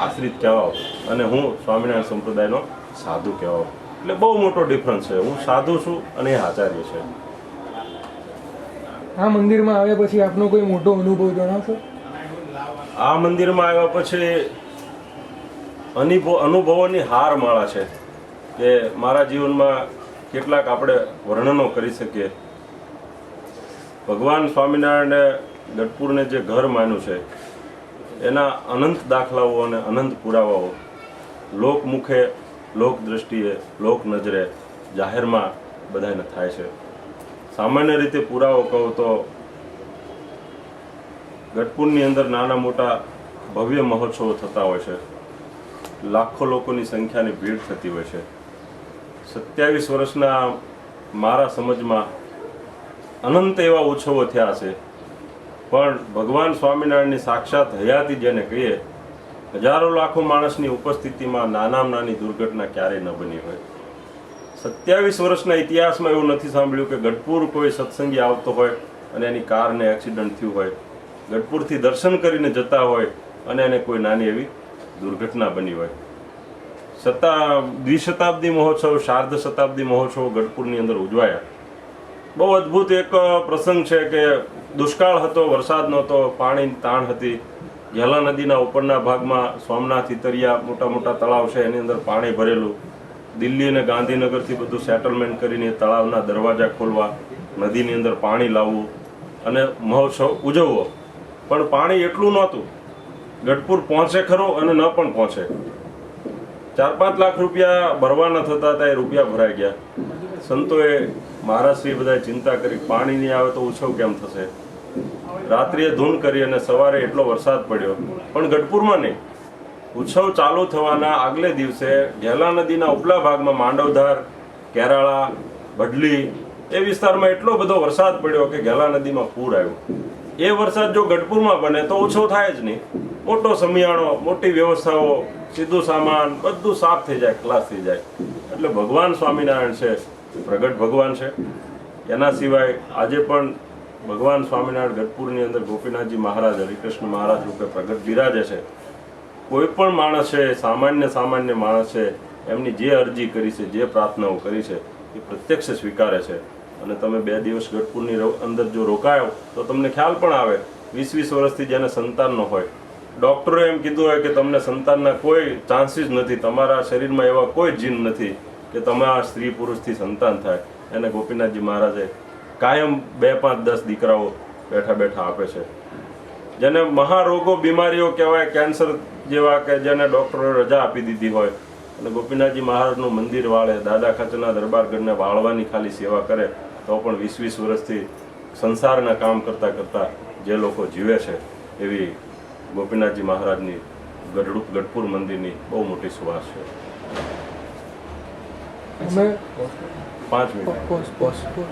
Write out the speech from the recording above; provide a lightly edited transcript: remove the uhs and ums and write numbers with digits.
આશ્રિત કહેવાઓ અને હું સ્વામિનારાયણ સંપ્રદાયનો સાધુ કહેવાઓ. એટલે બહુ મોટો ડિફરન્સ છે. હું સાધુ છું અને એ આચાર્ય છે. આ મંદિરમાં આવ્યા પછી આપનો કોઈ મોટો અનુભવ જણાવશો? આ મંદિરમાં આવ્યા પછી અનુભવોની હાર માળા છે કે મારા જીવનમાં કેટલાક આપણે વર્ણનો કરી શકીએ. ભગવાન સ્વામિનારાયણે ગઢપુરને જે ઘર માન્યું છે એના અનંત દાખલાઓ અને અનંત પુરાવાઓ લોકમુખે, લોક દ્રષ્ટિએ, લોક નજરે, જાહેરમાં બધાને થાય છે. સામાન્ય રીતે પુરાવો કહું તો ગઢપુરની અંદર નાના મોટા ભવ્ય મહોત્સવો થતા હોય છે. લાખો લોકોની સંખ્યાની ભીડ થતી હોય છે. 27 વર્ષના મારા સમજમાં અનંત એવા ઉત્સવો થયા છે. પણ ભગવાન સ્વામિનારાયણની સાક્ષાત હયાતી જેને કહીએ, હજારો લાખો માણસની ઉપસ્થિતિમાં નાનામાં નાની દુર્ઘટના ક્યારેય ન બની હોય. 27 વર્ષના ઇતિહાસમાં એવું નથી સાંભળ્યું કે ગઢપુર કોઈ સત્સંગી આવતો હોય અને એની કારને એક્સિડન્ટ થયું હોય, ગઢપુરથી દર્શન કરીને જતા હોય અને એને કોઈ નાની એવી દુર્ઘટના બની હોય. દ્વિશતાબ્દી મહોત્સવ, શાર્ધ શતાબ્દી મહોત્સવ ગઢપુરની અંદર ઉજવાયા. બહુ અદ્ભુત એક પ્રસંગ છે કે દુષ્કાળ હતો, વરસાદ નહોતો, પાણીની તાણ હતી. ઘેલા નદીના ઉપરના ભાગમાં સોમનાથ ઇતરિયા મોટા મોટા તળાવ છે, એની અંદર પાણી ભરેલું. દિલ્હી અને ગાંધીનગરથી બધું સેટલમેન્ટ કરીને તળાવના દરવાજા ખોલવા, નદીની અંદર પાણી લાવવું અને મહોત્સવ ઉજવવો. પણ પાણી એટલું નહોતું, ગઢપુર પહોંચે ખરો અને ન પણ પહોંચે. 4-5 લાખ રૂપિયા ભરવાના થતા હતા, એ રૂપિયા ભરાઈ ગયા. સંતોએ, મહારાજશ્રી બધાએ ચિંતા કરી, પાણી નહીં આવે તો ઉત્સવ કેમ થશે. રાત્રિએ ધૂન કરી અને સવારે એટલો વરસાદ પડ્યો, પણ ગઢપુરમાં નહીં. ઉત્સવ ચાલુ થવાના આગલે દિવસે ઘેલા નદીના ઉપલા ભાગમાં માંડવધાર, કેરાળા, ભડલી એ વિસ્તારમાં એટલો બધો વરસાદ પડ્યો કે ઘેલા નદીમાં પૂર આવ્યું. એ વરસાદ જો ગઢપુરમાં બને તો ઉત્સવ થાય જ નહીં. મોટો સમિયાણો, મોટી વ્યવસ્થાઓ, સીધું સામાન બધું સાફ થઈ જાય, ખલાસ થઈ જાય. એટલે ભગવાન સ્વામિનારાયણ છે, પ્રગટ ભગવાન છે. એના સિવાય આજે પણ ભગવાન સ્વામિનારાયણ ગઢપુરની અંદર ગોપીનાથજી મહારાજ, હરિકૃષ્ણ મહારાજ રૂપે પ્રગટ બિરાજે છે. કોઈ પણ માણસ છે, સામાન્ય માણસ છે, એમની જે અરજી કરી છે, જે પ્રાર્થનાઓ કરી છે એ પ્રત્યક્ષ સ્વીકારે છે. અને તમે 2 દિવસ ગઢપુરની અંદર જો રોકાયો તો તમને ખ્યાલ પણ આવે. 20-20 વર્ષથી જેને સંતાન ન હોય, ડૉક્ટરોએ એમ કીધું હોય કે તમને સંતાનના કોઈ ચાન્સીસ નથી, તમારા શરીરમાં એવા કોઈ જીન નથી કે તમારા સ્ત્રી પુરુષથી સંતાન થાય. એને ગોપીનાથજી મહારાજે કાયમ 2, 5, 10 દીકરાઓ બેઠા બેઠા આપે છે. જેને મહારોગો, બીમારીઓ કહેવાય, કેન્સર જેવા કે જેને ડૉક્ટરોએ રજા આપી દીધી હોય, અને ગોપીનાથજી મહારાજનું મંદિર વાળે, દાદા ખાચરના દરબારગઢને વાળવાની ખાલી સેવા કરે તો પણ 20-20 વર્ષથી સંસારના કામ કરતાં કરતાં જે લોકો જીવે છે, એવી ગોપીનાથજી મહારાજની ગઢપુર મંદિરની બહુ મોટી સુવાસ છે. 5 મિનિટ.